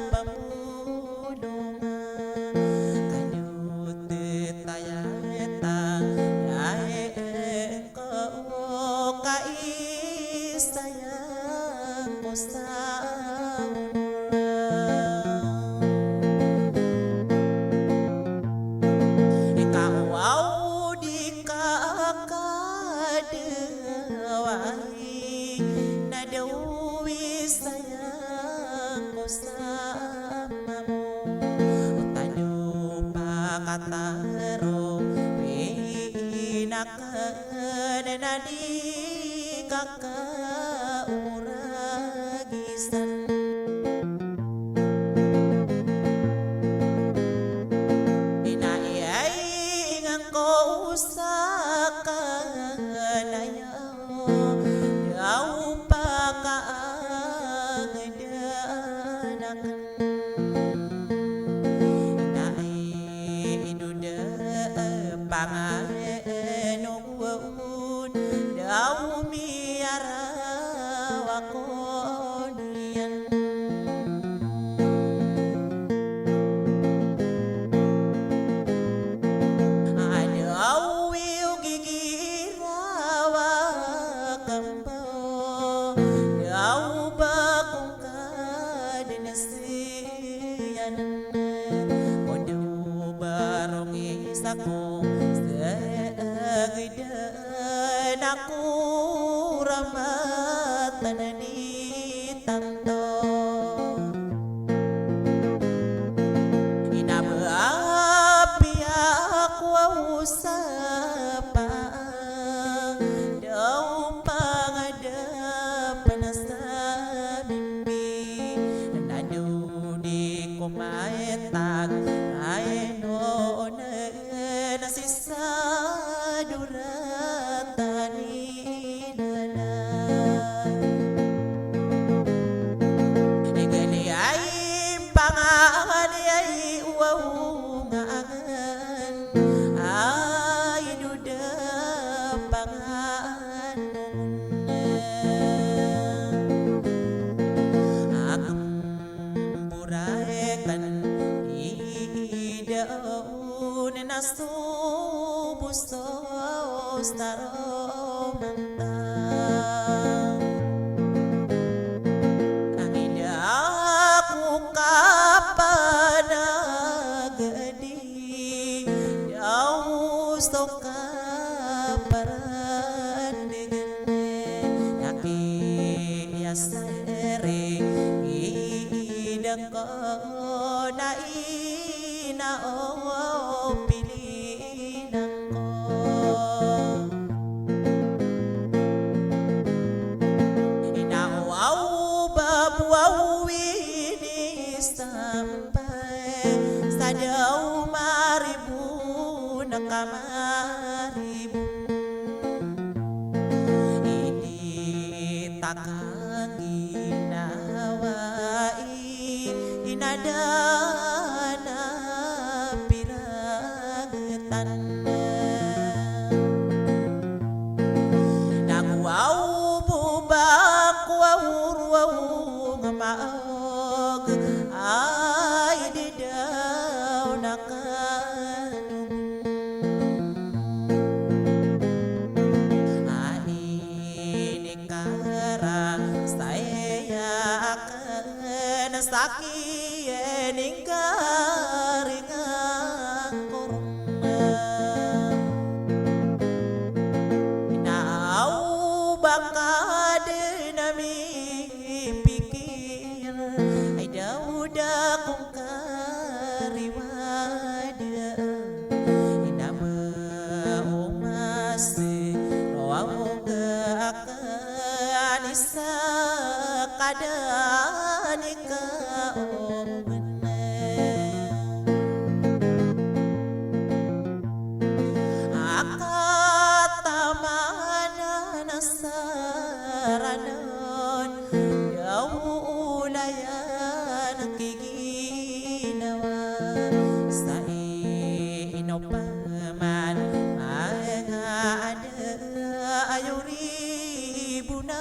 pamulungan kanut tayata yae engkau kaisayang ko sa kataro pinakan na di kakauragisan inaiingan ko sa kanayaw daw pa kaagdanakan panganuun daw miaraw ako niyan adaw yung gigirawa kambo daw ba kung kadanasiyan o daw barong isa ko sagdan aku ramatan di tanto inabapi aku usapa daw pangadapan sa mimpi nado di kumaitag ay noon nasisa duratani nana egali ay pangan ay uwaungan ay duda pangan akang buraekan idaw na nasubustos taromantang ang idaku kapanagadi daw gusto ka parandigan nakiyasere idang ko na inao pilinan ko inaaw babuaw inisampay sa daw maribu na kamaribu ini takang ginawai inadana piragetan nagwaw bubak wawurwaw ngamaog ay di daw nakanung ani kara saya akan sakit ningkaringan korma inaaw bakad nami pikir ay daw dakong kariwada inama umas roaw akan isa kadani kaong akatamana nasaranon daw ulayan kiginawa sa inopaman mga ada ayuri buna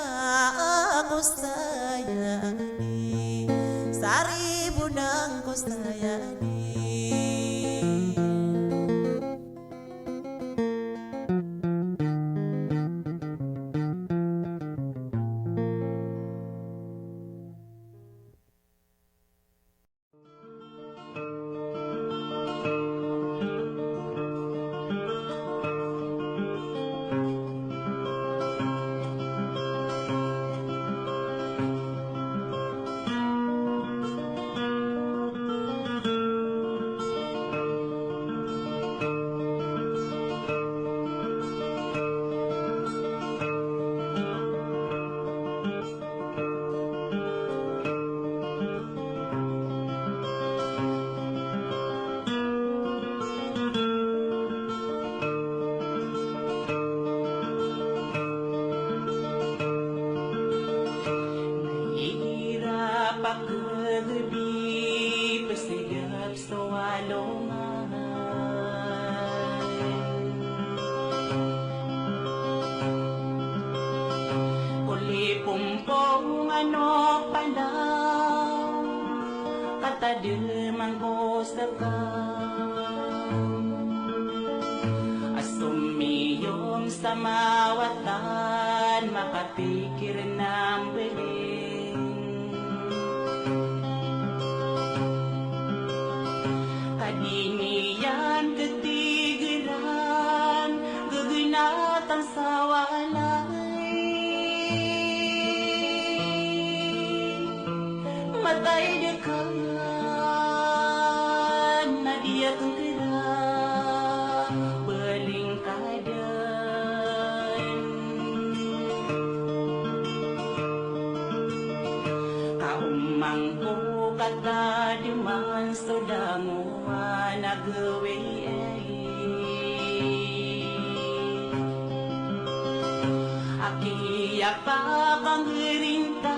ako sayang ni sari buna unang ko sayani. Pagkagabi, pasigap sa walongan. Uli pumpong ano pala, katadimang osakang. Asumiyong sa mawatan, makapikir ng beli. Kadinian ketigiran, gaginatan sa walay. Matay dekan, nadia kang kira, beling kadan. Kaumang ko katadiman sodango nagawi Akiya pa pangrinta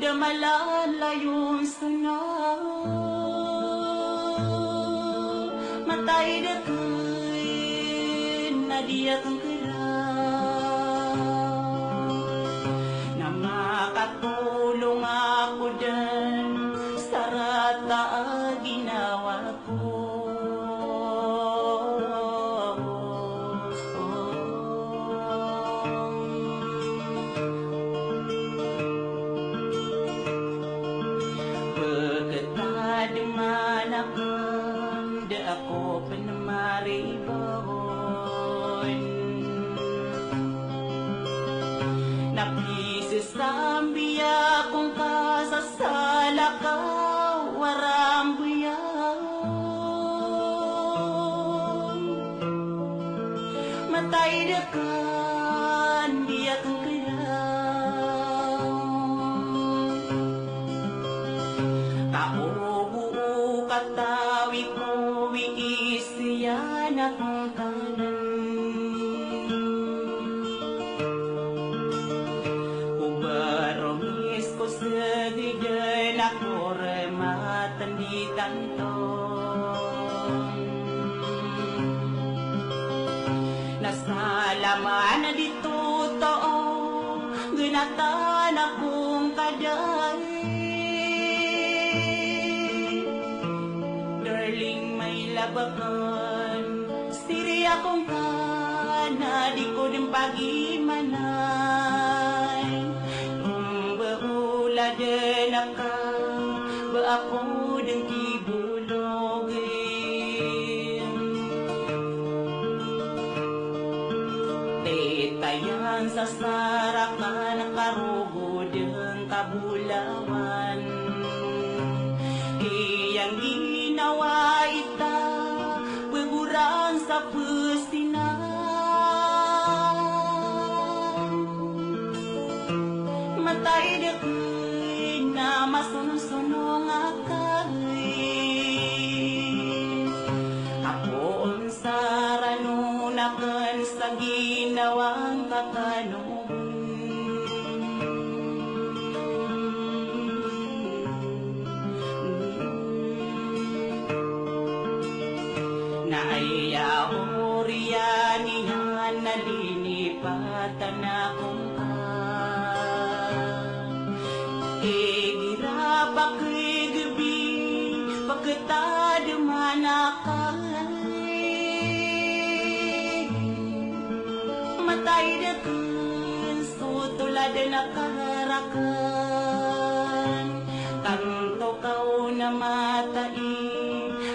damalan layon sana matay dekin nadia kang kira na makatulong ako dan sarata ginawa ko. Pagkatadiman akan da ako panamaribon napisasambiya kung kasasala ka warang buyan matay dekan dia kang kaya kaubu katawi ko wiisiyan akong tanan ubaromis ko segidan ako rematan di tantong nasalaman na dito tao ginatan akong kaday darling may labakan siri akong kana di ko din pagimanay umbaula din ako ba ako din kibulogin detayan sa sarakan karugo din kabulawan iyang ginawa ita beguran sa pustinan matay dekin na masunong akay ako unsaranunakan sa ginawang kakanon Naayahurian niya nalilipatan akong ka Igirabak gabi manakay matay dakan sutulad na kaharakan kanto kau na matai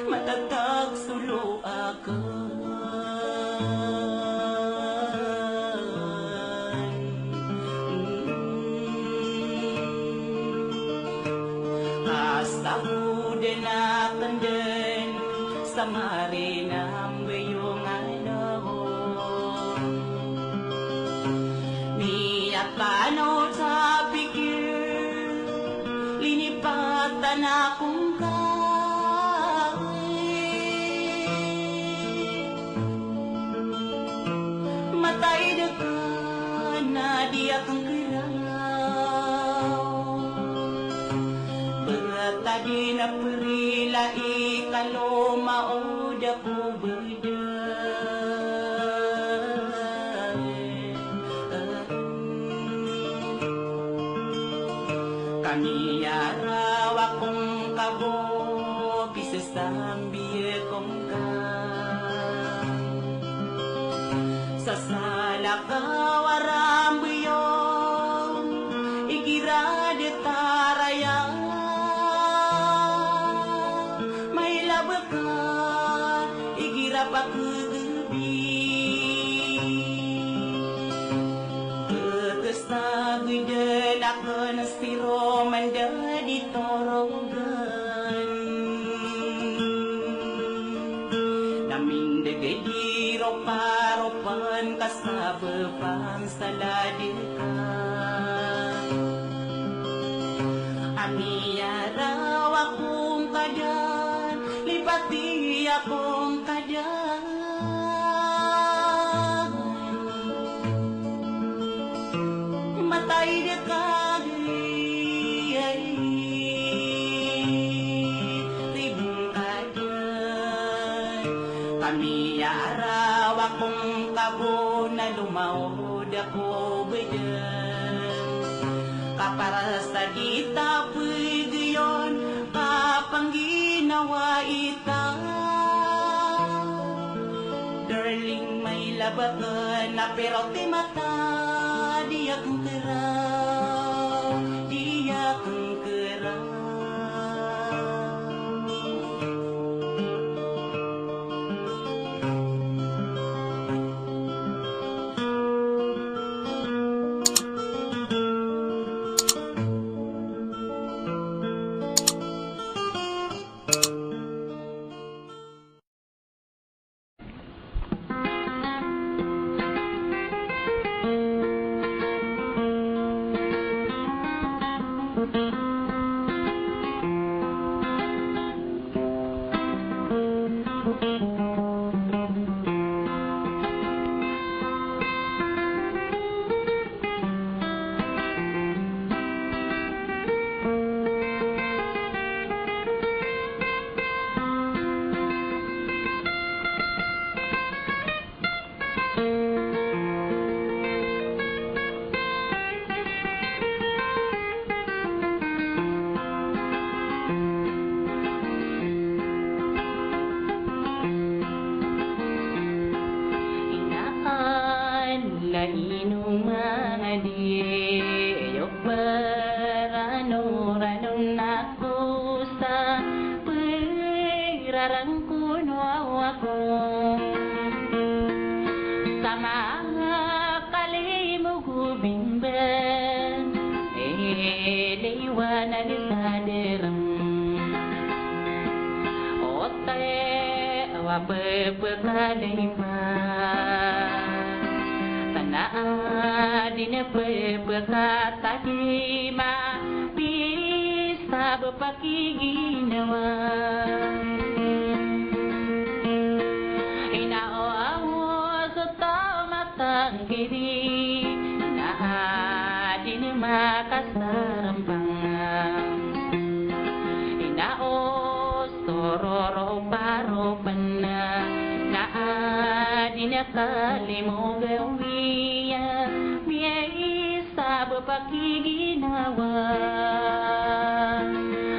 matatag sulo akan Sahud na kandan sa marinang bayong niyapano sa pikir linipatan akong matay dekan na di akong tadi na perila ikalo mauda ko kami araw akong kabo bisa sambil kong ka sa sala kawaram buyong igira de tarayang Kestagudan akan spiro mandadi torogan Namin degedi ropa-ropan kasabepan saladikan Ami araw akong kadan lipati akong kadan matay dekan ribung kadan kami araw akong kabo na lumawod ako bedan kaparas tadi tapi diyon kapang ginawa ita darling may labakan na pero ti mata di akong keraw di akong keraw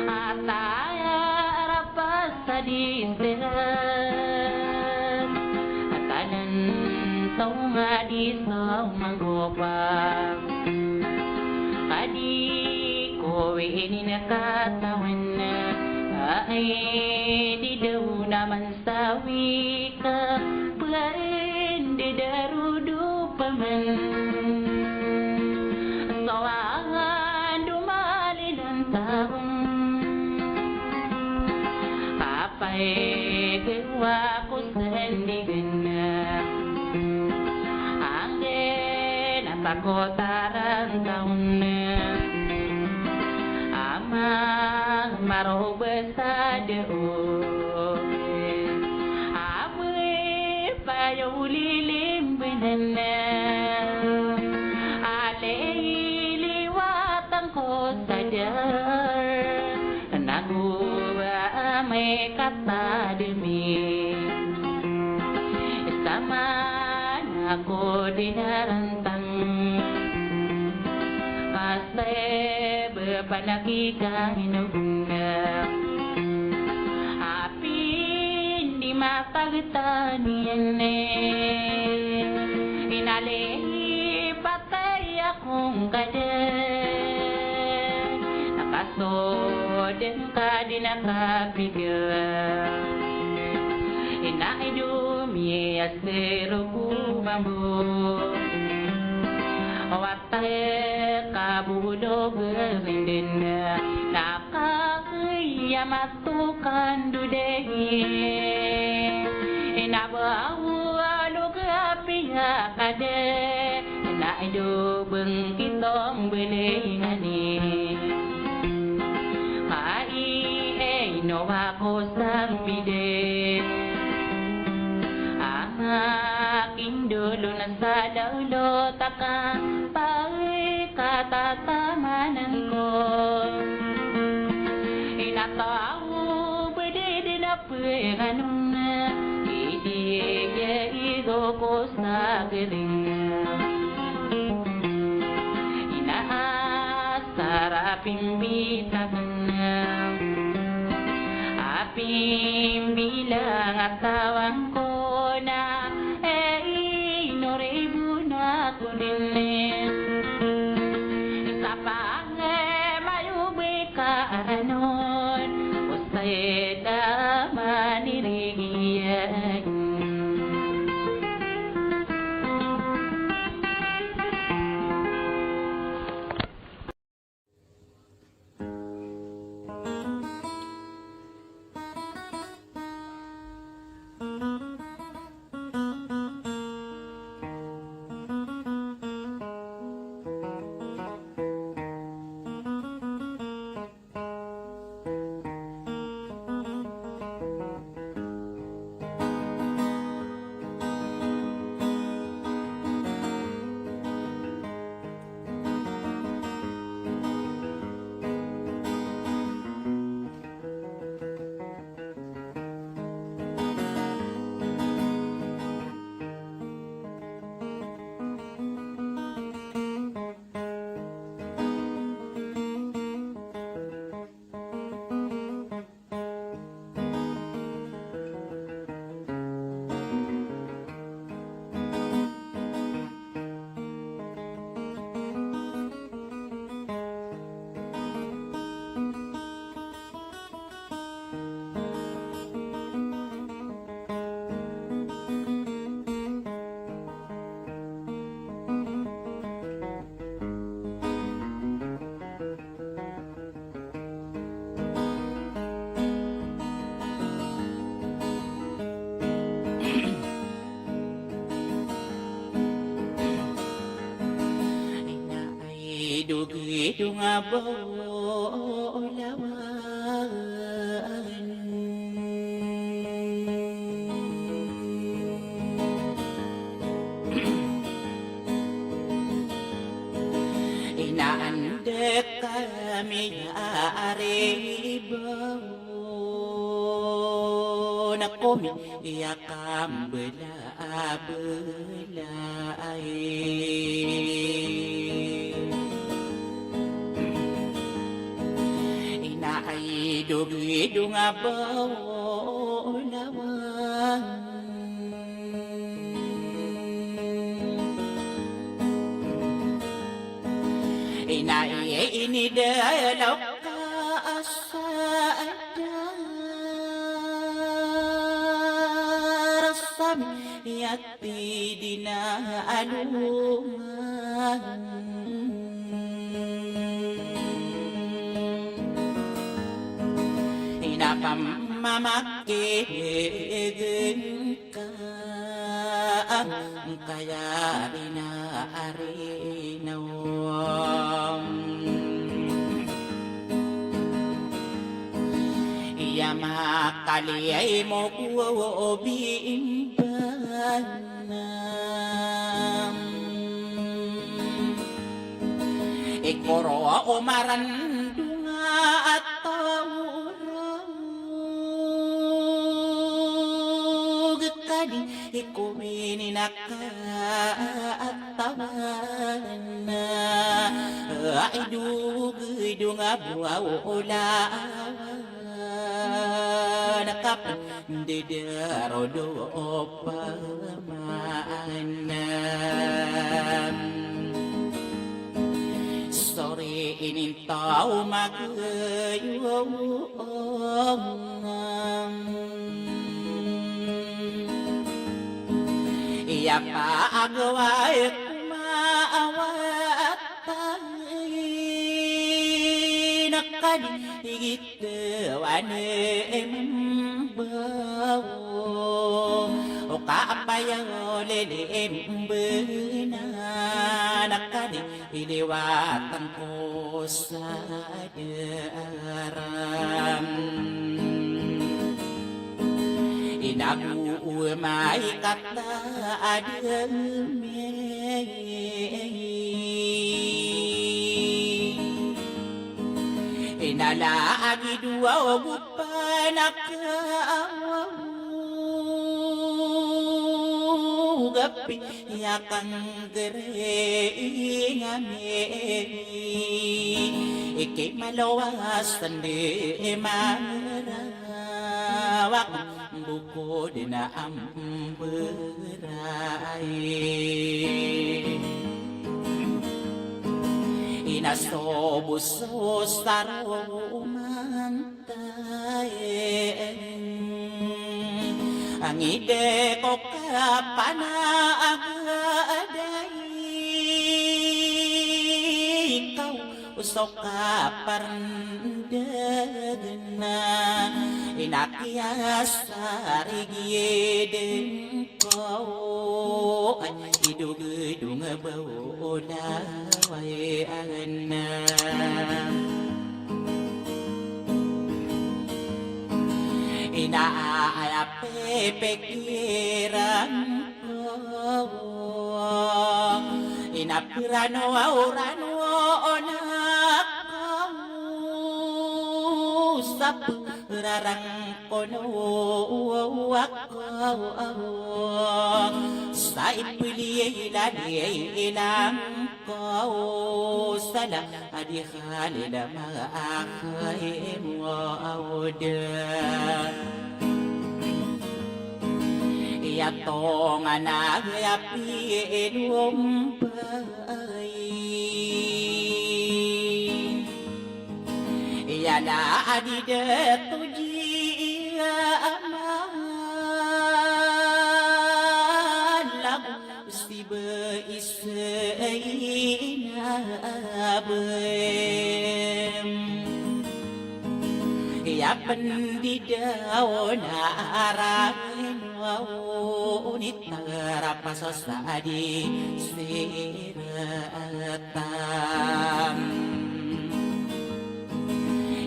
Ataya rapas sadis isang magubang Kadi ko ininakatawan na ay di daw naman sawi ka Pwede di darudo pa man Sawangan dumali ng taong Kapay gawa ko sa handigan na Hangin at ako tarang taon na Amang marubas sa doon Amoy payaw lilim binana Aliliwatan ko sa dar Naguba may katadimi Sama ako dinarantang Kasi bepanakika hinugna Api di matagtanian Inali patay akong kadan Nakasodin ka di nakapigil Inaidumi asero kumambo Watay kabudo gerindin Nakakaya matukan dudehi Inabawa lugapiya kade Inaido bengkitong belengani Kai no ako sang bide Aking dulo na sa daulo Takang pa'y katatamanan ko Inatao bede na pweganong na Idiya igo ko sa galing Inaasarapin bitagan na Aping bilang atawang ko na inoribu na ko din Sa pangamayubi ka anon Usay na manirigiyan Dugi-dung abolawan Inaandek kami aribaw Nakomi iyakam bela-belai Dugi-dung abolawan inidalaw ka sa darasam yati dinaalungan Inapamamakitin ka kaya rinaarinaw Iya makaliyay mo bimbanam Ikoro umarandunga at tawurag kadi ikuwini na kaataman ay dugay nga buwaw nakap didaro do pamanam sorry inintaw magayong iya pa agaway kumaawat nakadigit bawo o kaapayaw lilimbena nakadi iliwatan ko sa daram inaguumay katadami inalaagi duwa gapi yakang gering iki malawasan di marawak buko dina amberay inasobuso sarumantay ang ide ko kapanaagaday ikaw usok ka parandagna inakyas sarigiden ko ay idugudung bawolaway anam inaapepekiran ko inapirano aurano nakausap rarang kono ako sa ipililan ko sala adihalila maakay mo awda iyatong anagyapiin umpay iyana adideto jiya amalag siba isayinabem iya pendidaw na arahin unit narapasosadi siratam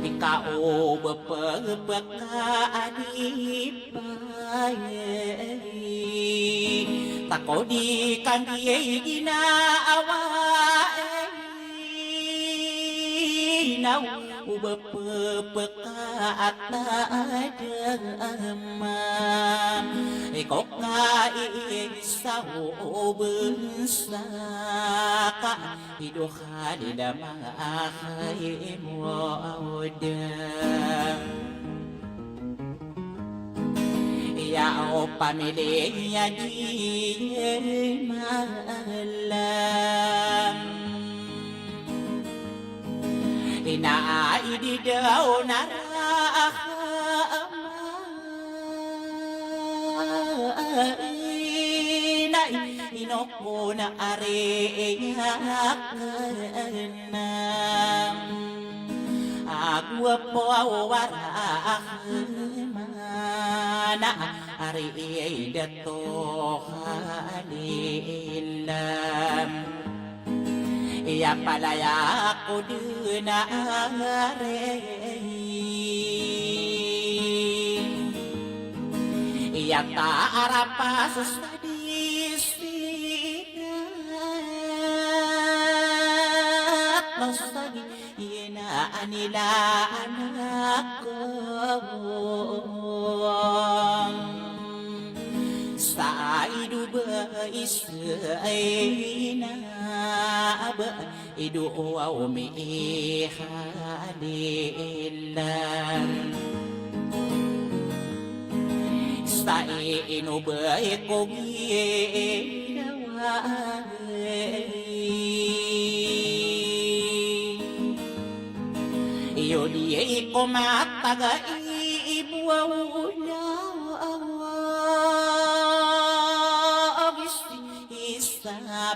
ikaw bapagpagkaanipay tako di kang iya'y ginaawa naw ubapagpagkaatadamam ikaw ka isaw bersaka hiduhan na mga akay mo awdam Yao pamilya di malam Inaidi daw narakainay inoko na areyak na agwa po warak mana ari dato kalilam iya palaya ko duna are iya kaarapa susadisinat masagi ina anila anak ko sa idu ba isaina ba idu aw mi hadilan sa inu ba ko ginawa iyo di ko mataga ibuaw na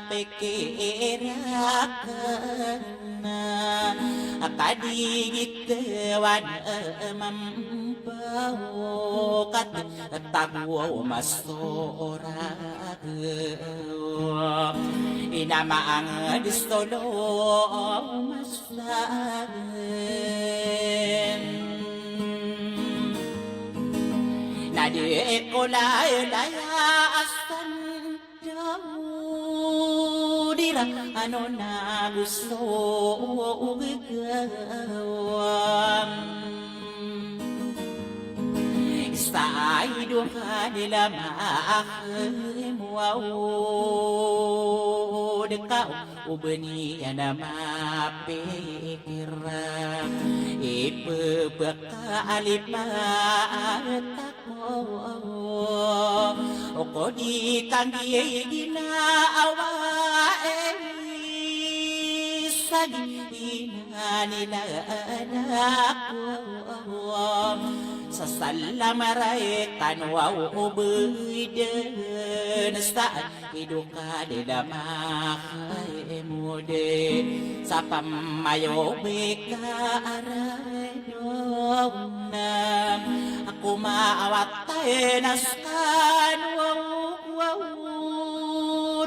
pekerakan kadigit wan mampawokat tagwaw masorak inamaang distolo masagen nadi ko laya asan dira ano na gusto gawam sa ido ka nila maakimuaw dekaw ubani na mapikira ipapakalipat ako o ko di kang ginaawa sagina nila anak ko sa salamaray kanwaw ubiden sa iduka nila makaimude sa pamayo bekaray na ako maawatay naskan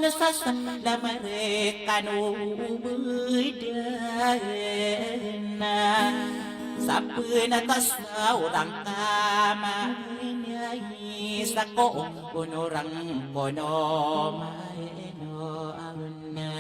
nasasalamare kanubiden na sa pinatas na urang kamay sa ko kunurang kono mayno na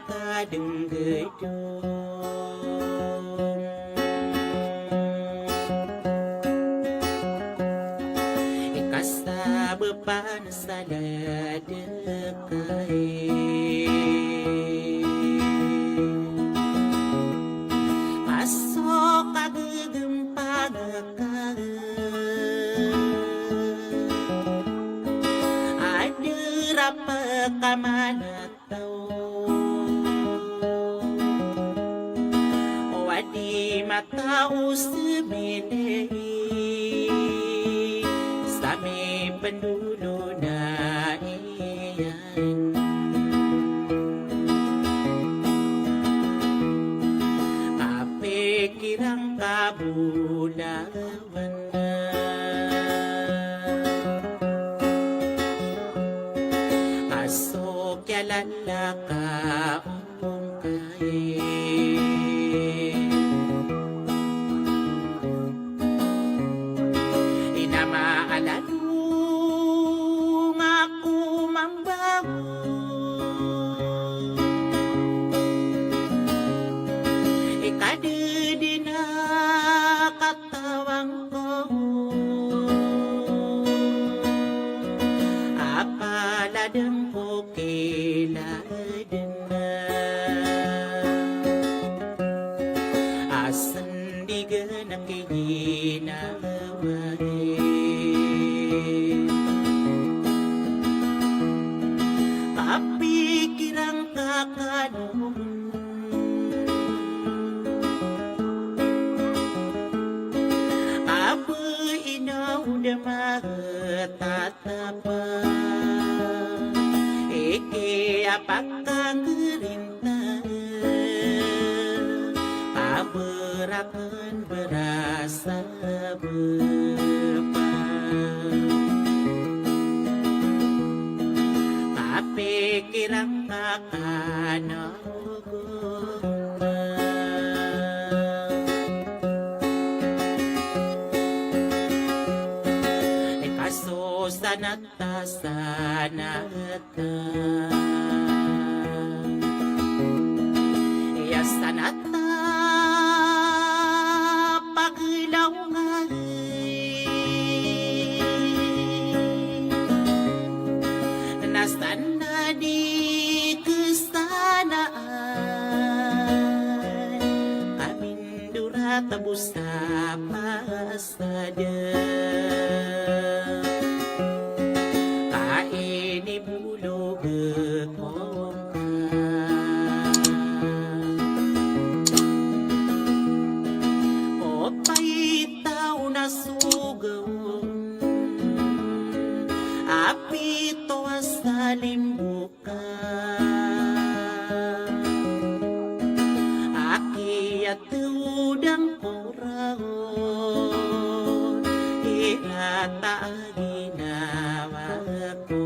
kadengdedong ikasaba pan sa ladakay aso kagagempag ka adira pa kamanataw o adi matao sumili sa may pendulo na iyan kapikirang kabulawan na kaso kyalan lakaong kaya inamaalalung ako mambago ikadidi na katawang ko apaladang ko kiladan na asandigan ang kinawari kapikirang kakanong aba inaw na matatapa eke apakang rinta paberakan berasa bepa kapikirang kakanogo kaso sanata iya sanata paglaw nasan na di kesanaan kamindura tabus sa pasada kaini bulog kong o paitaw na sugaw apito sa limbuka aki at udang koraon irata ginawa ko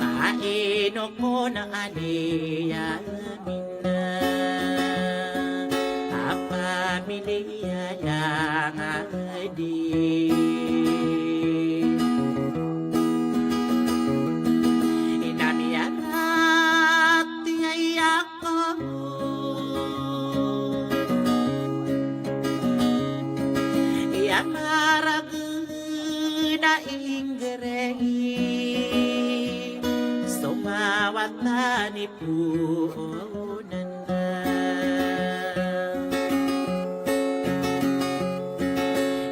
kaino ko na aliyamin na apamilya lang adi inamiyanat ay ako iyamarag na ingrehi sumawat na ni puunan na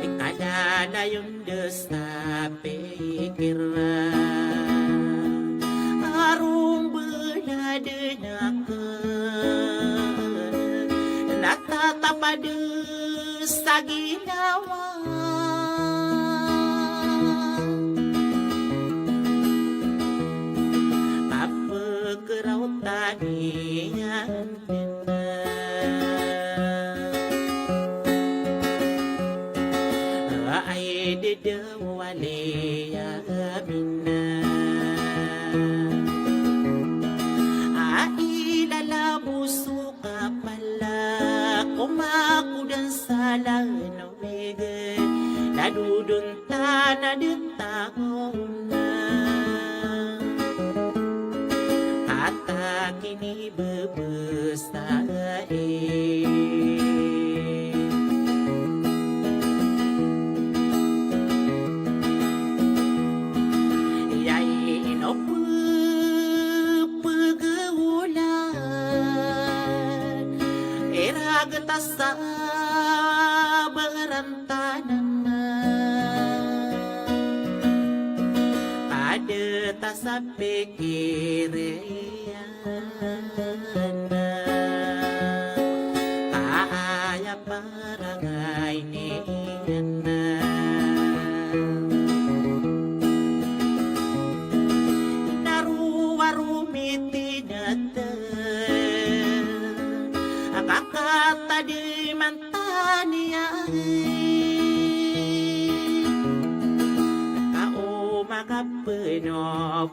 ikada na yung sa pikiran arong belada na ka natatapad sa ginawa papagaraw taniyan na ay didawali amin na ay lalabuso ka pala kumakudan sa lanobigan nadudunta na ditahon na inibebestae. Yay inopageulan iragta sa berantanan ta sa pikiran kaaya barangay niyan naruwarumiti natin akakatadi mantaniya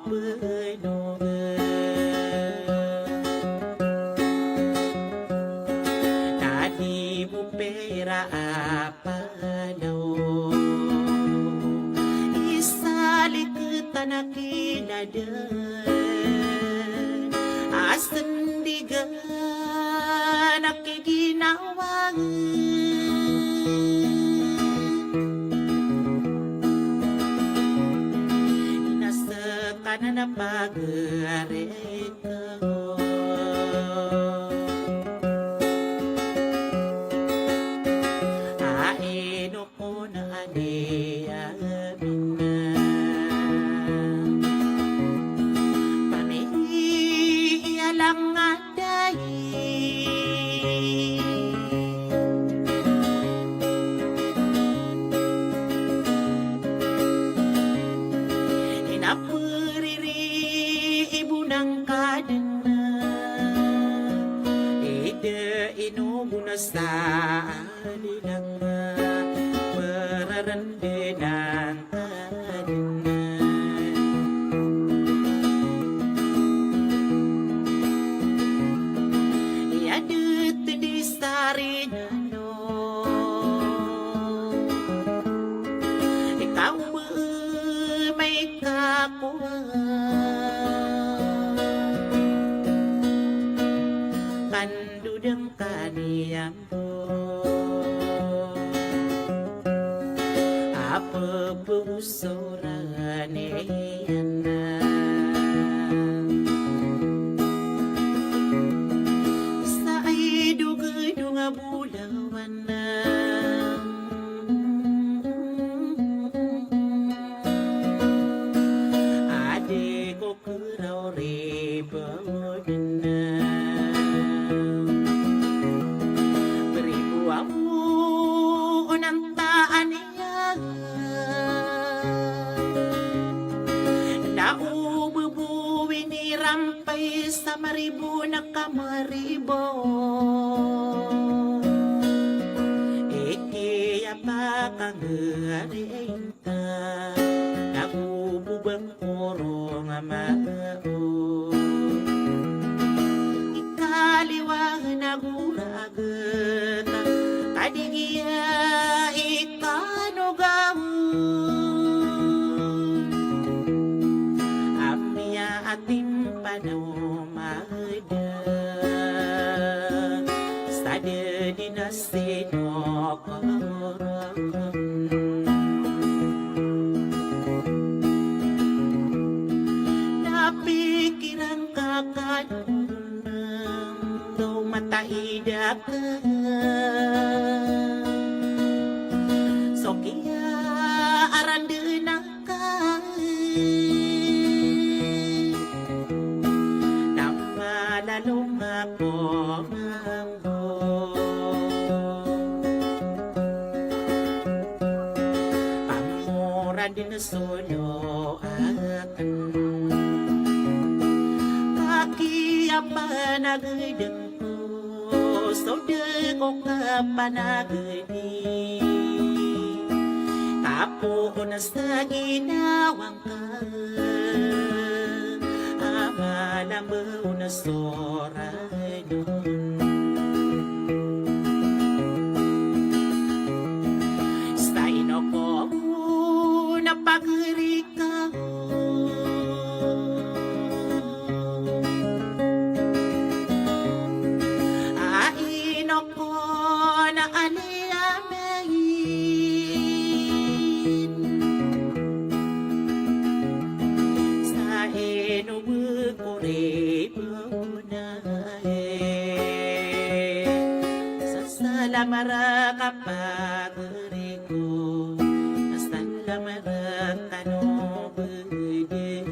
penuh tadi pera apa daw isali ke tanah kinadan asendigan nakiginawang na pag-areka aino ko na aniyamin na paniiyalang aday sa alilang mararandinan iadut di sarinano ikaw may kakuha kandudang kaniyam apa pusoran eyana sa idug-idug bulawan ade ko keraw ribon rampay sa maribo na kamaribo ikiya pa kang garinta nagububang kuro nga mao ikaliwa naguragat kadigiya ikanugaw ating panumada sa dinasino napikiran kakanunang daw mataida ka so kaya arandanan ka lalong ako mambo pamura din na solo akan kaki apa nagdeng ko so de ko kapanagdi tapo na sa ginawang ka alam mo na soray doon sa ino ko na pagrika lamara kapaguriku Nastan lamara tano bede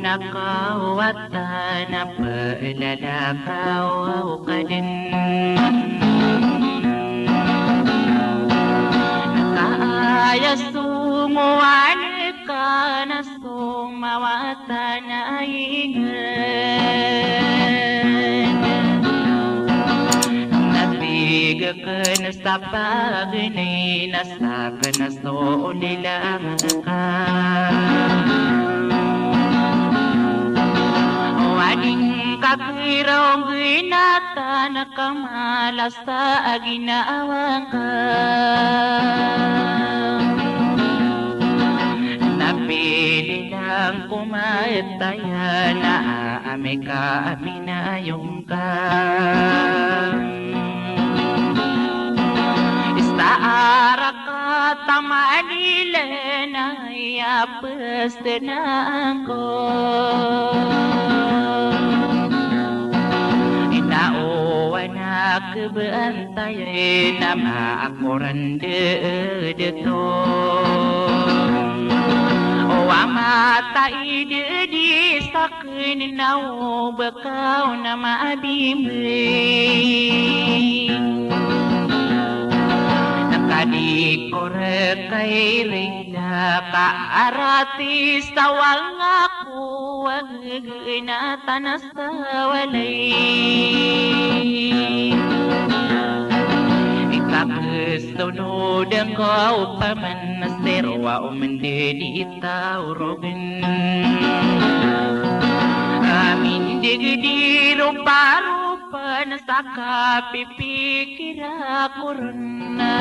Nakawatan na palalakaw ka din Nakaayas tumuwan ka na sumawatan na ingan Nabiga ka na sa pagnay Nasaka na so nilang ka Wading kakirong ginata na kamalas sa aginawang ka Napili lang kumaitaya na aami ka aminayong ka Istaara ka tamanila na iapos na ako Kebantayan nama aku rendah deto Wamata ide di sakin nau bekau nama abimri Nakadi korekai rina ka arati sawang aku wagena tanah sawalay Sunod ang kau paman na serwa umendedi taurogan Amin digdi rupa-rupa na saka pipikira kurna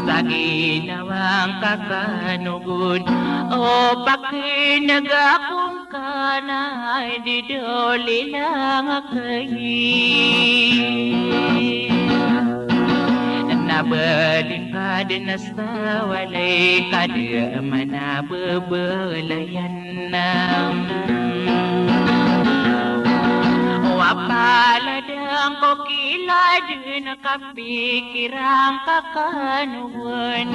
Sa ginawang kakanugod o pakinagakong ka na ay didoli lang akayin Nabalik ka din na sa walay kada manababalayan na Wapaladang ko kilad na kapikirang kakanuwan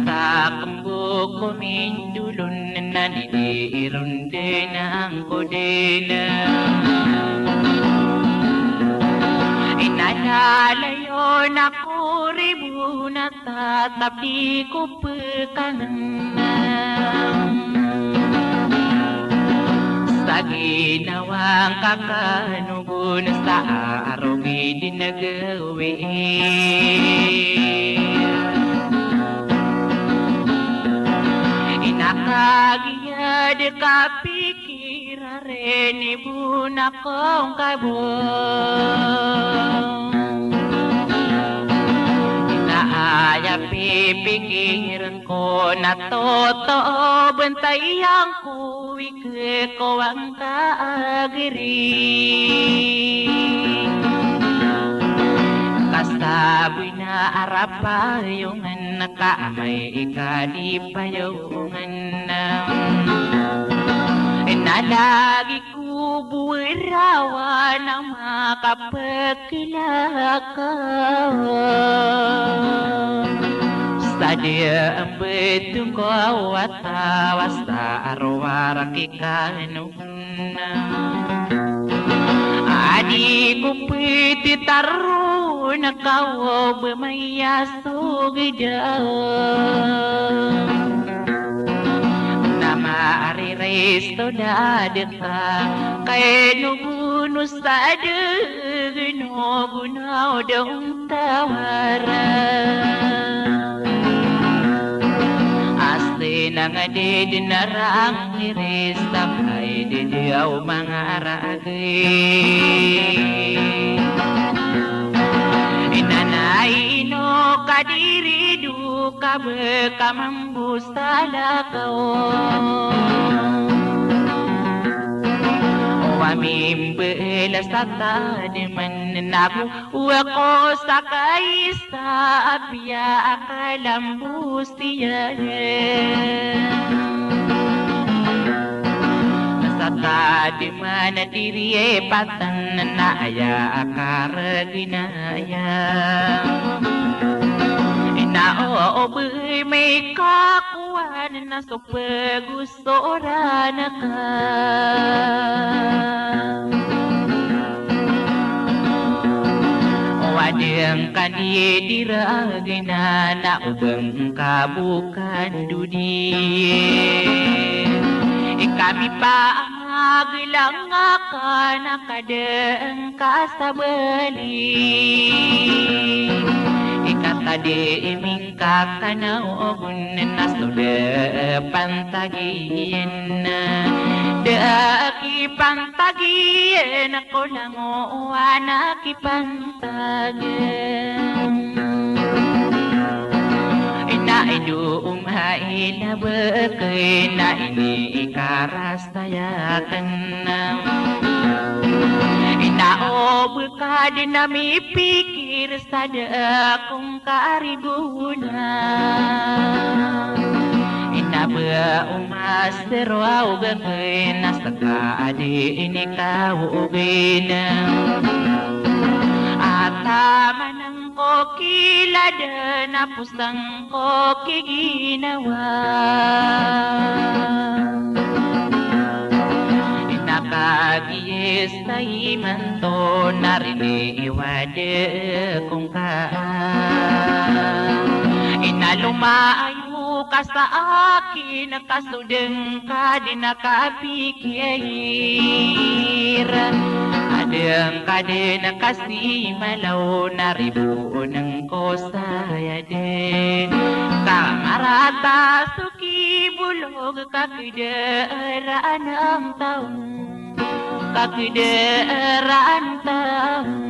Takbo ko mindulun na niliirun din ang kodena. Inalalayo na ko ribu na tatapi ko pekanan. Sa ginawang kakanugon sa araw dinagawin. Inakagiyad kapikira rin ibun akong kabong. Inaaya pipikiran ko na totoo bantayang kuwi ko ang kaagiri. Kasabi na arapa yung nakaamay ikadipayungan na. Nalagi ko buwirawa na makapagkilaka. Sadia ang betong ko watawas sa arwara kikanuna. Adi ko piti taro na kawo bumayaso gida. Resto dadeka kay nubuno sa degno gunaw dong tawara. Asti nang ade dinarang resta kay didiaw mga aragay. Inanay no kadiri du kabe kamambusala kao. Wamimbela sa tadiman nabu wako sa kaisa abya akalambustiya. Sa tadiman na diriye patan na aya akaraginaya. Inaoobay may kakuan na supagustora na ka. Wadang kanidiragina na ubang kabukan dudi. Kami pa maglang ka na kadang kasabali. Ikatade iming kakanaogun na suda pantagin. Daki pantagin ako lang anak ipantagin. Inaidu umhaila bekay na ini ikarastayakan. Inaob ka din na may pikir sa dakong karibuna. Inaba umasiraw gagay na sa kaadi inikawugay na. Atama ng kokilada na pusang kokiginawa. Inakagiyes na imanto nariniwade kung ka. Inalumayo ka sa akin kasudeng ka din nakapikir. Adang ka din nakasimalaw na ribu ng kosaya din. Kamarata suki bulog kakidaraan ang taon. Kakidaraan taon.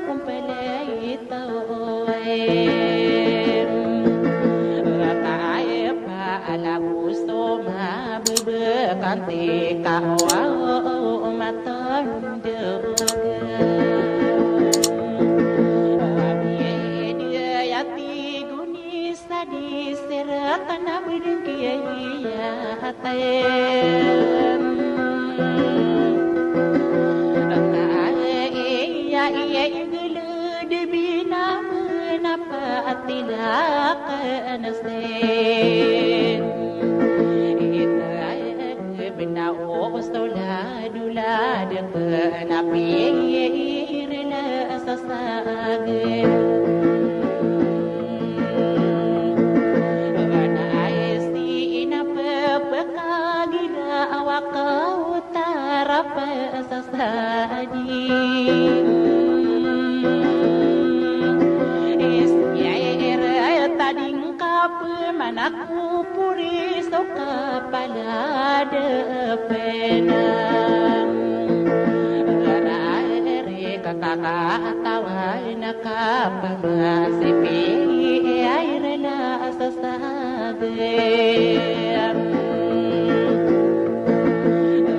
Kumpelay kau matanda dia yati guni sadi seratana berdengkia haten iya gelu debina menapa tidak kenasen benda ostola dula dengan api rela sasage ana esti ina pepekagira awak utara pasasadi tading manaku puri soka pala depenang rare kakak tawan nakapangasipi air la sasage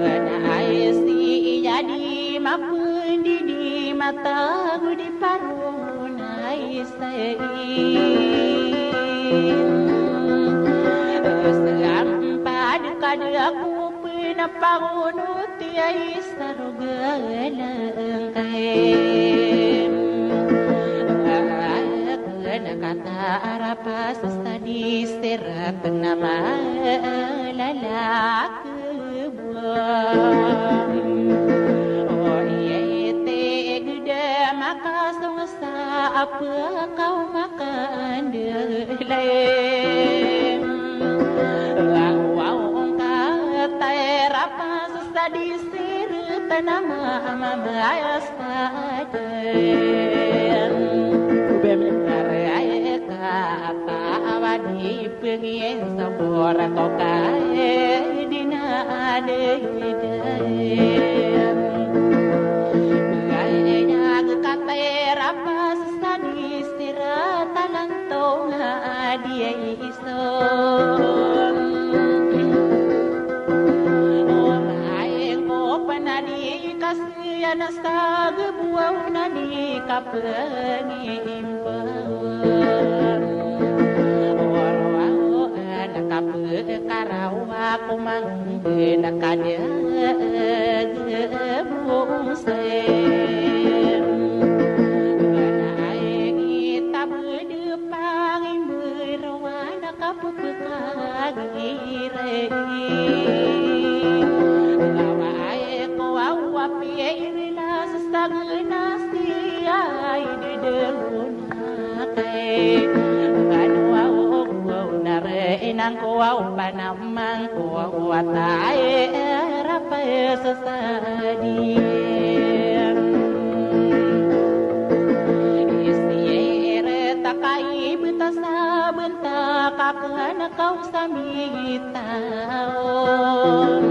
ana aisi jadi mapundi di mata di parun aisai Selampa dekat aku pernah parunut tiai sarugalang kena kata arapa sesadi serat nama lalak kebuang oh iya gede maka sungsa apa kau makan delay terapa sesadi sir tanama mamayas paden ubem karaya kata awadi pengin sabor kokai dina ade gaya kata terapa sesadi sir talantong dia iso kasihan astaga buang nani kapengimpang orang anak kapekarau aku manggena kada gebungseng naik kita berdepang berwana kapepekagirei Pirila sesagna siai di delunakai Kanwau nare inang kuau panamang kuau watai rapai sesadi Istiere takai betasa bentak kakana kau sami taon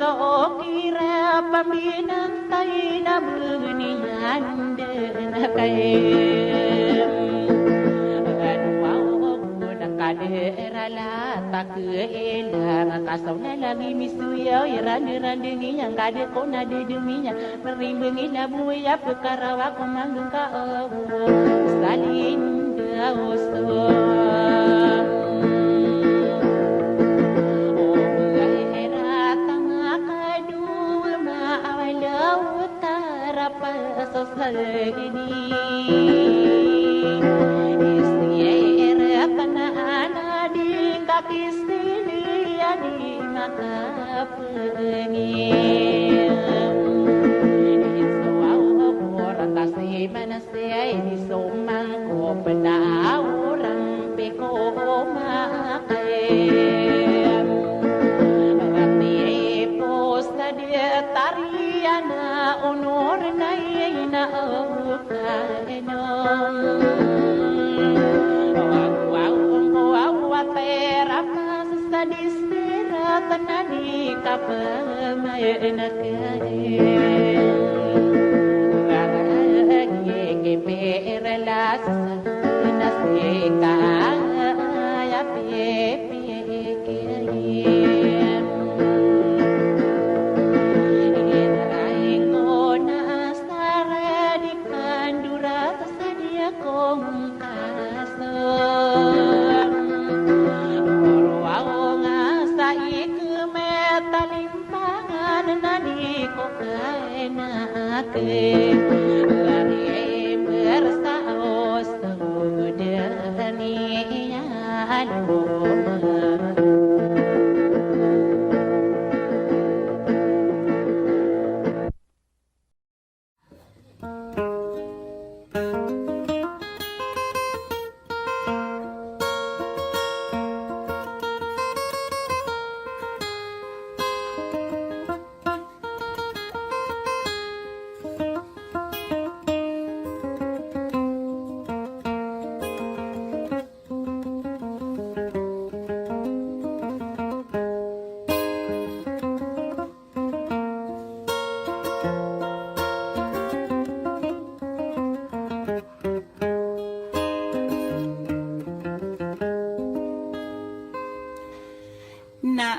so kira paminantay na bunian din kayo Anwaw nakaderala takuelang kasaw na lagi misuyaw iran dingin kade ko na diduminya marimbingi na buya pekarawa ko manggung ka salin daw so ini istiara panana di kaki sini di maka pengin iswau orang kasih mana saya ini somang ko pena orang peko makai hati posta dia tariana honor na terapa sadistira tanadi kapamayanakay geberelas nasika ya pepe bersaus dunia luar.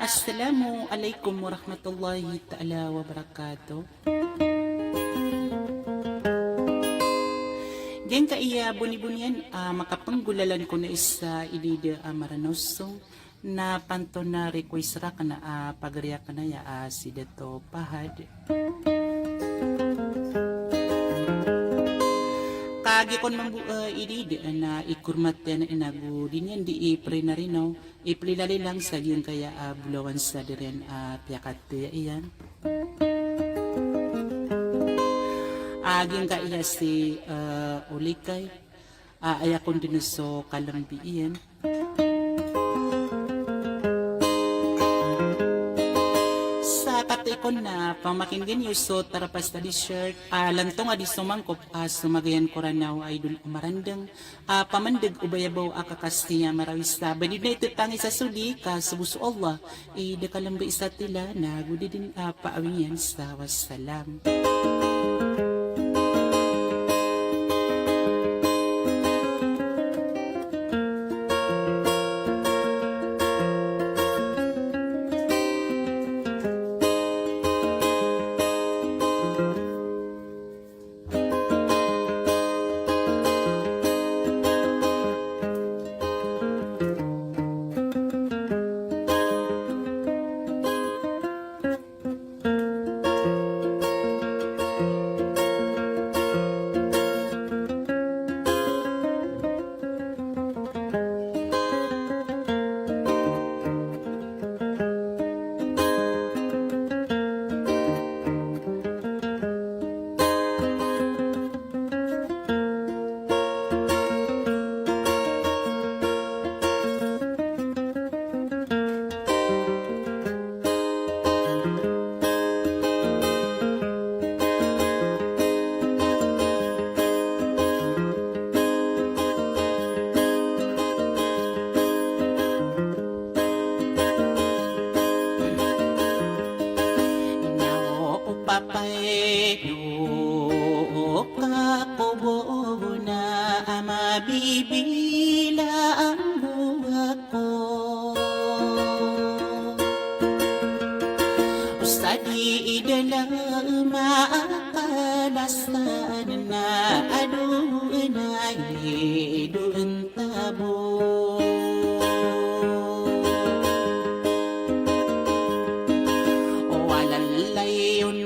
Assalamualaikum warahmatullahi ta'ala wabarakatuh. Diyan ka iya buni-bunian makapanggulalan ko na isa ilida maranoso na panto na request ra ka na pagariya ka na ya si Dato Pahad. Kagi kon mambu ilida na ikurmat na inagu dinyan di ipre na rin no. Ipilali lang sa yung kaya bulawan sa diren piyakat ya iyan. Aging ka iya si ulikay ayakon din so kalambi iyan. Sa katikon na pamakingan yung so tarapas na di shirt lantong adi sumangkop sumagayan ko ranaw idol umarandang pamandag ubayabaw akakastiya marawis na banid na ito tangi sa sudi kasubuso Allah dakalamba isa tila na gudi din paawinyan sa wassalam. Mabibila ang buhat ko Ustadi idala maakalasan na adunay doon tabo Walalay yun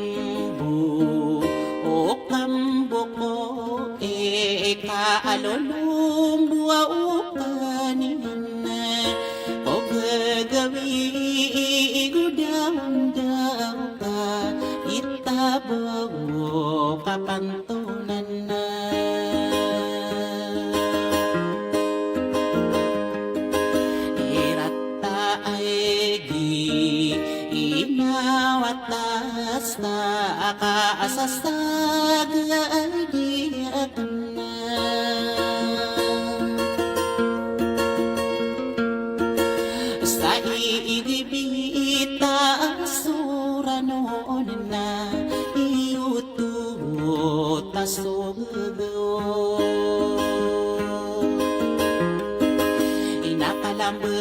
o kambo ko kaalolong buwao kanin o gagawi gudang-daw ka itabaw kapantunan na irata ay di inawatas na akaasasag ay di sa iibita sura noon na iuto tasoggo inakalamba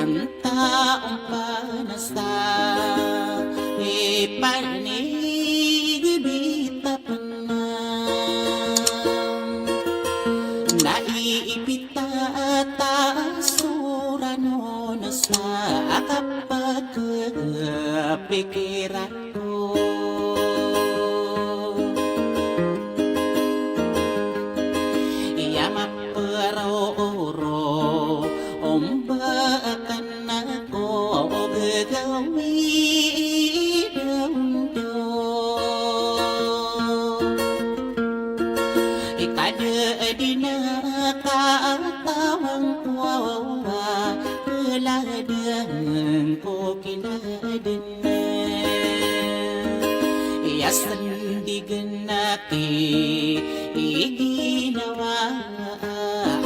ang taong panasta panigibita pa na naiipita tasura noon sa kapag pikiran ko kan ako gagawin daw. Ikada di nakatawang kuwawa keladan ko kinadan na iasan di ganati iginawa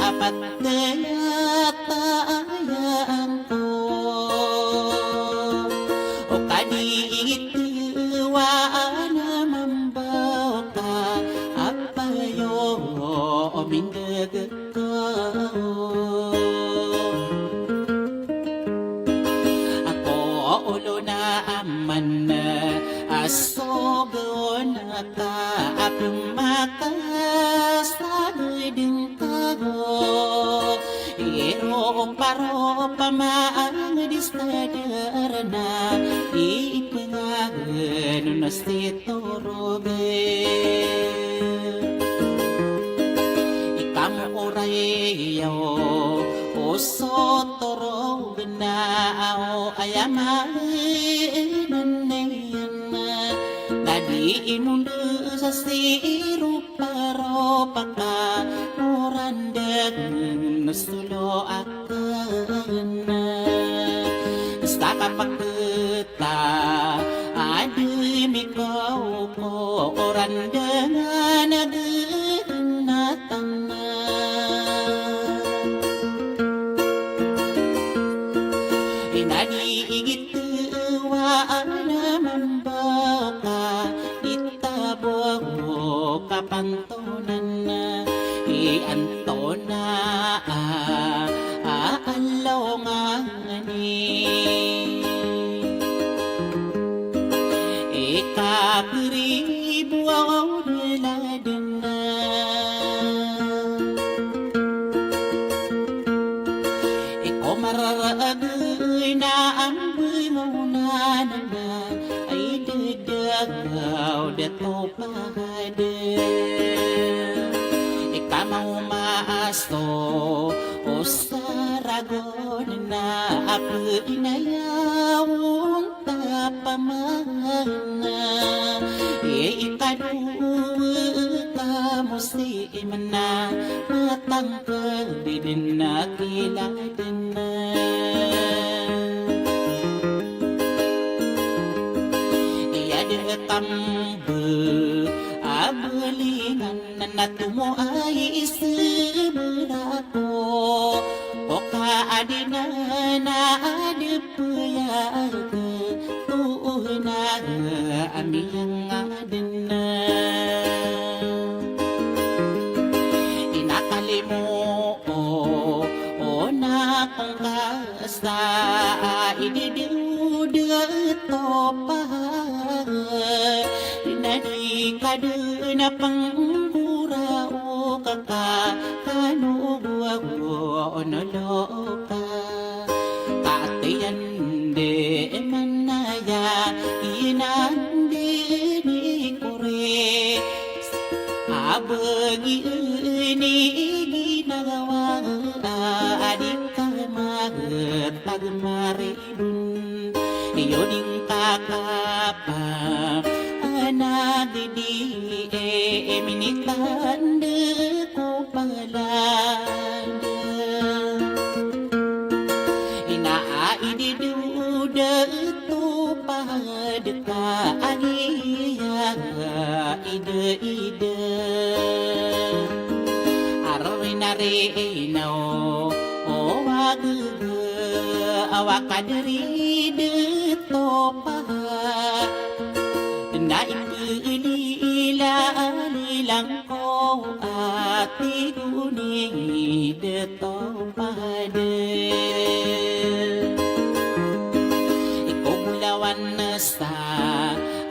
apat daya tayaan ko o kadiituwa naman ba ka apayo o mindagat ko ako ulo na aman na asogo na ka apumakasagoy din kago iro paro pamaang diskadar na iipingagan na stitorobe ikam orayo o sotoro na o ayamain Dadi inundu sa siru paro paka Nurandag nasulo akan Staka pakita Adi mikaw ko Orandangan naganatan Inadi igituwa naman ba ka Itabo kapantunan na Ianto na aalaw nga ni Ikapiribuaw nila din na Ikaw mararagay na ang bumauna na ay dadagaw dato pahada Ikamaw maasto o saragon na apo inayawong tapamana ikaduwa mo si imana matangkal din na kiladan na tambe abelingan na tumo ay isibirako o kaadina na adipayag tuuna amiyang adina inakalimo o na kong kasa ididuda to pa Nadi kadena panggura o kaka kanugwa o noloka Katiyan de manaya inandi ni kore Abagi ni ginagawa adik kamatag maribun Iyo ding kakapa Nagdi minitanda ko palada Inaaididuda ito padka agiya ida Arinarinaw o wagaga awakadari dito pa Naipililang ko at tiguning dito pade Ikaw bulawan na sa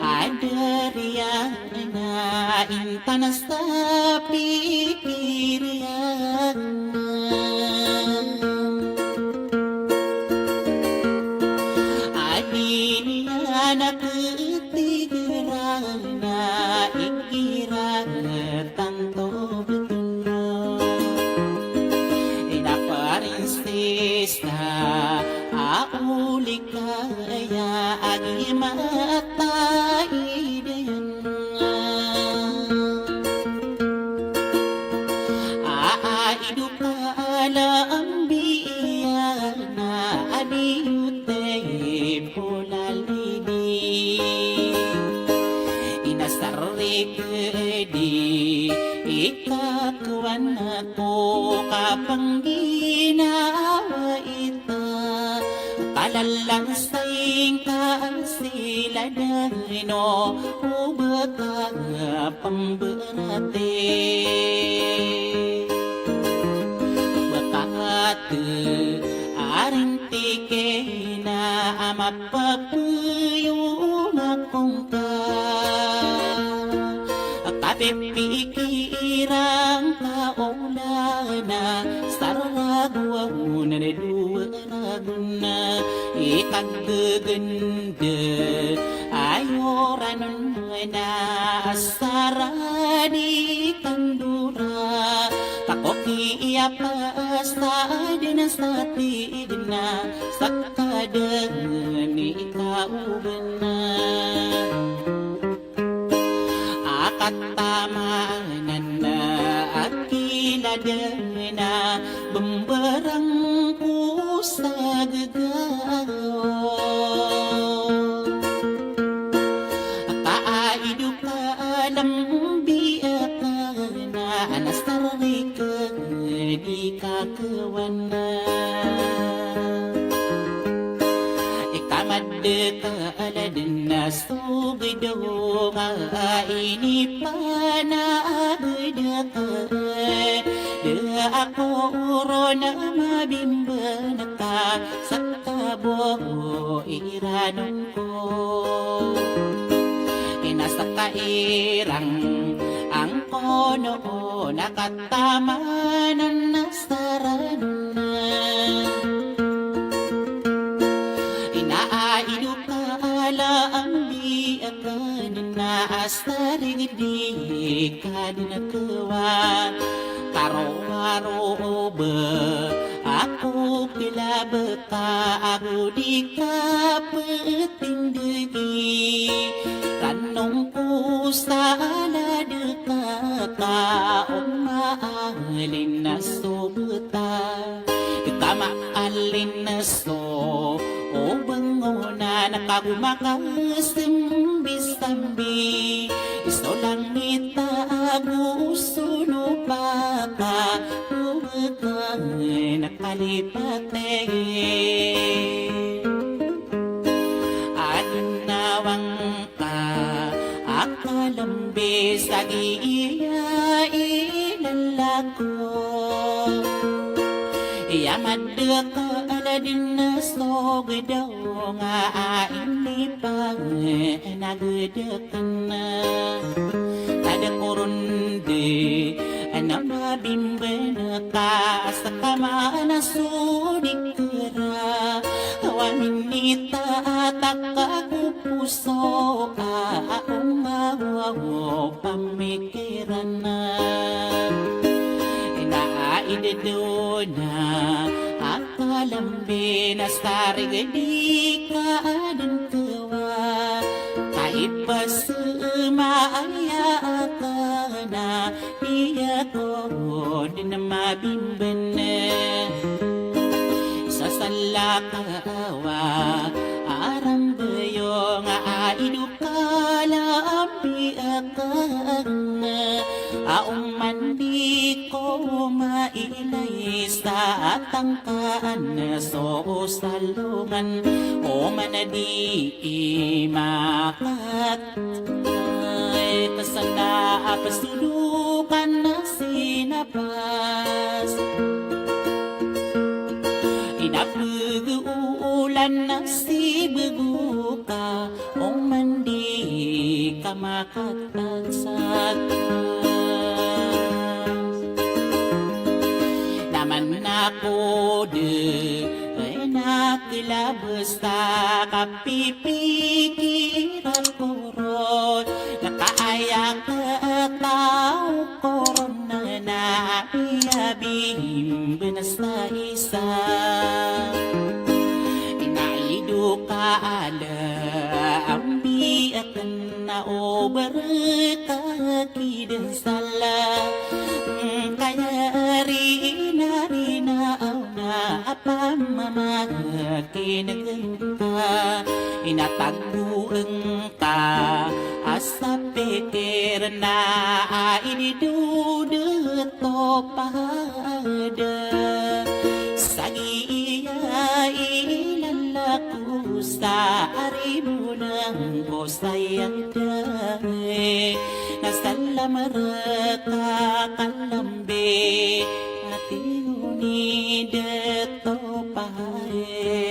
adariyan na inta na sa pikiriyan Adiniya na ketigiran na ikiran tanto betuno Inaparin sista agimataiden Aaidu kala ambiyana adiyute polalidi Inasarrik di ikakwan ako kapang ginawa ita Kalalansay kasila dahino ubaka pamberate Bakate arintike na mapapuyong akong ka Kapipikirang kaulana saragwa na dua na ikagaganda ayoran na saradi kandura kakoki apa din sa tidna sakadang ni kaubana Akatamanan na akiladan na bemberang sa gagaw Akaidu ka alam biaka na anasarari ka di kakawan na Ikamadka aladin na sugidaw Kaini pa na agdaka Da ako uro na mabimban ka Sa kabo iranong ko Inasa kairang ang kono Nakatamanan na saran na Inaidu kala ang biakan na asaring di ka dinagawa Karo-karo ba ako kilaba ka ako di ka patindagi Tanong ko sa alada ka umahalin na sobata Ikamaalin na so O bango na nakagumakas-sambi-sambi Iso lang itagusto pa ka Umagang nakalipate Adunawang ka Akalambi sa giya ilalako Yamadda ka aladin na sogidaw nga aini pa nagdakan na Tadakurundi anamabimben ka sa kama na sunikara Kawamin nita takakupuso umawaw pamikiran na Idado na akalambi na sarigadi ka din kawa Kahit pa sumaya ka na Iya ko din na mabimban Sa salakawa Arang bayo nga aidu kalambi akang Auman di ko mailay sa tangkaan so salungan O manadi makat Ay kasana apasulukan na sinabas Inapugulan na si buguka O mandi ka makatansat Naman ako de ay nakilabas ta kapipikiran ko ron Nakaaya ka tao ko ron na iabim benas na isa Inaido ka ala na o berkaki salah kaya rina na apa mama kinagenta inatagueng ka asa pikir na inidudet to pada sagiya ilalaku sa arimu ng ko sayang dahil nasala mereka kalambe hati uni deto pahe.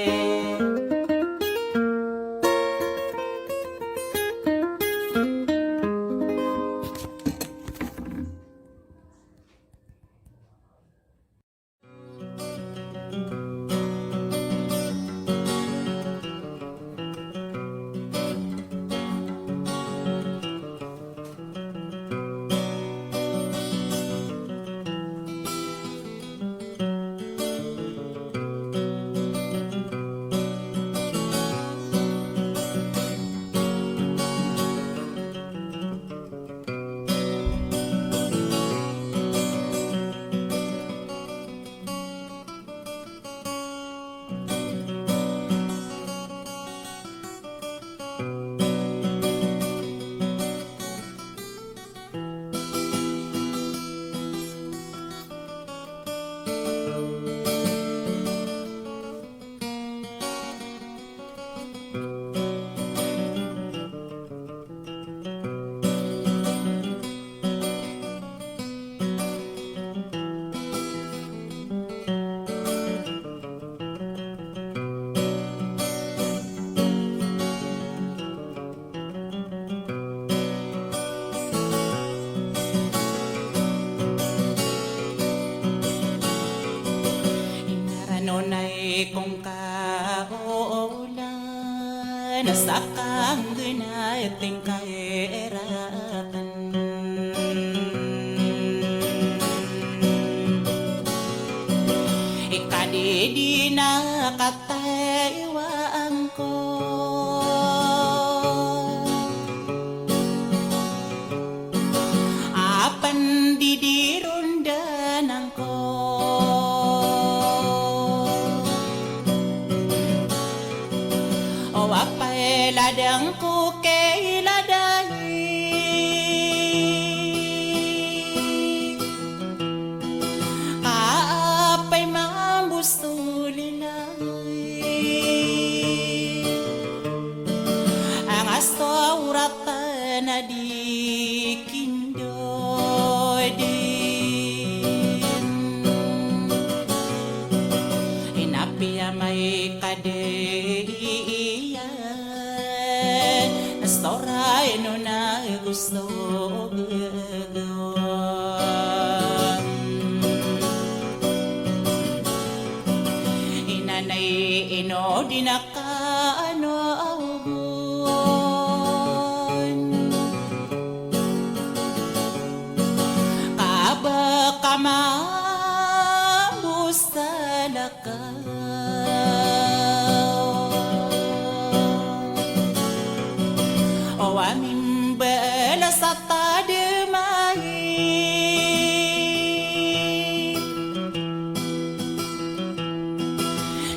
Kung kaulan sa kangnating kaerakan ikadidi na katayawaan ko apan didirundanan ko apay ladang ko kay laday kaapay mambustulilay ang astauratan na di kindoy din inapia may kadei story no na gusto gawin inanay ino di nakaano kaba kamabusalaka o aming belas at tademay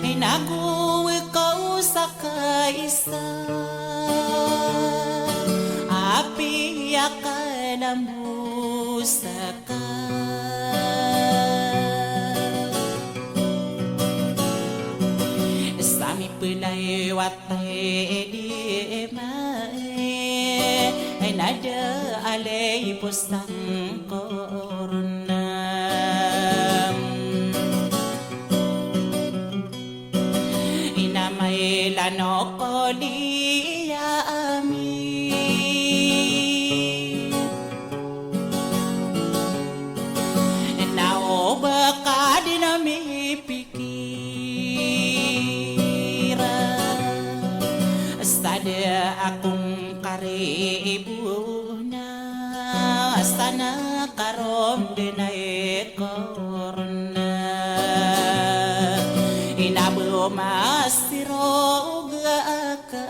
inaguwi ko sa kaisa api akalamu sa ka sami pilay watay di ay nada alay postang korona inamay lano ko liya ami nao baka di nami pikira sada akong karibu na sana karom dinay korna inabo masirog ka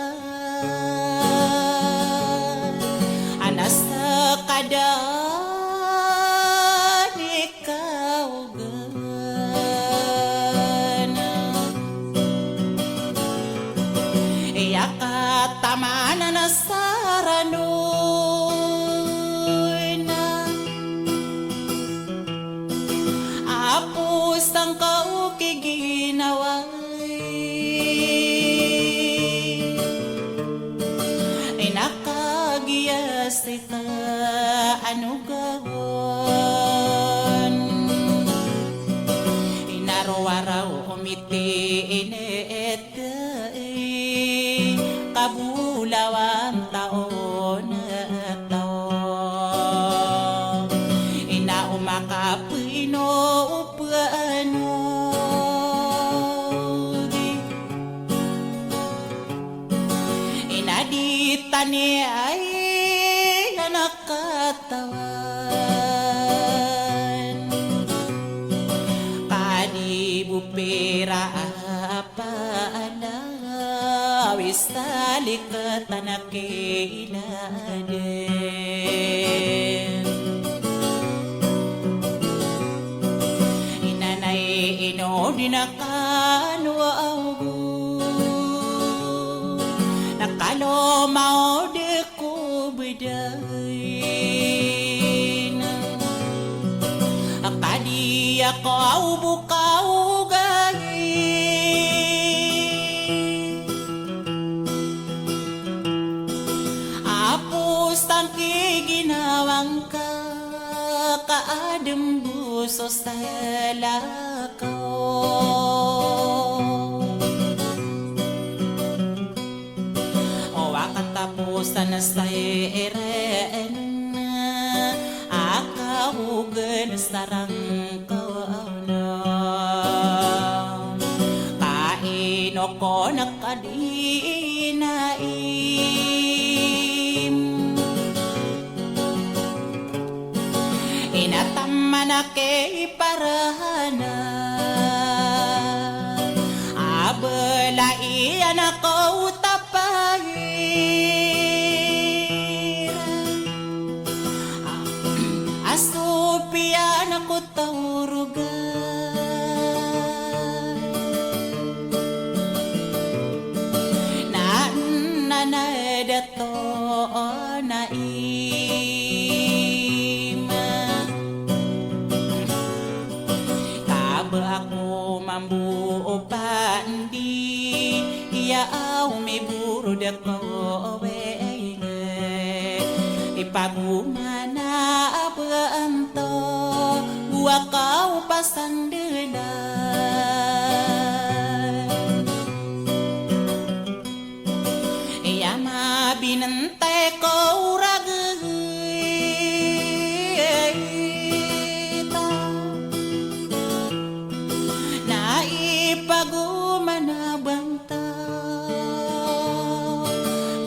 Tama na nasaranon na apos ang kaukiginaway nakagiyas ita ano gawon inaraw-araw umiti inete kabulawang taon at taon inaumakapino upano inadita ni ay nakatawan kadibupira apala wisali katanakiladen inanay ino dinakanwa augu nakalomao de ko beday akadi ako au bukaw ginawang ka kaadem buso sa lakaw o akatapusan na sa eren akahugan sarang kawaw na kaino ko nakadinaim inataman na kay parana abala iyan ako tapay asupian ako taurugan na nanadato na ako mambuo pandi iyaw may burod ako ipaguma na abanto buwakaw pasandalan iya mabinantay ko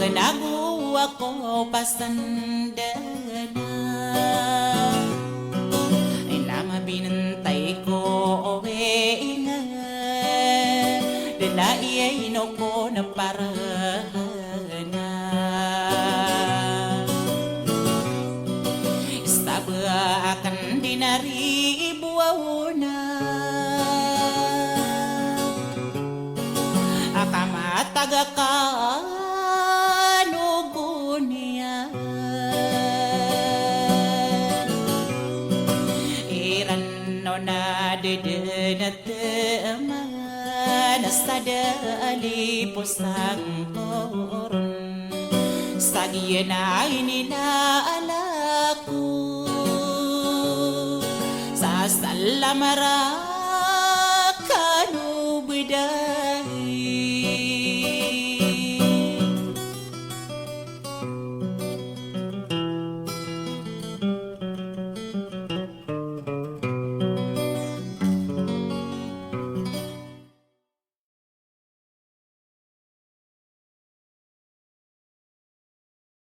nago ako pasandana ay lama binantay ko nga dala iyay no ko na parana istaba akan dinaribuaw na akamataga ka sada alipusang koron sagiyan ay nilaalako sa salamara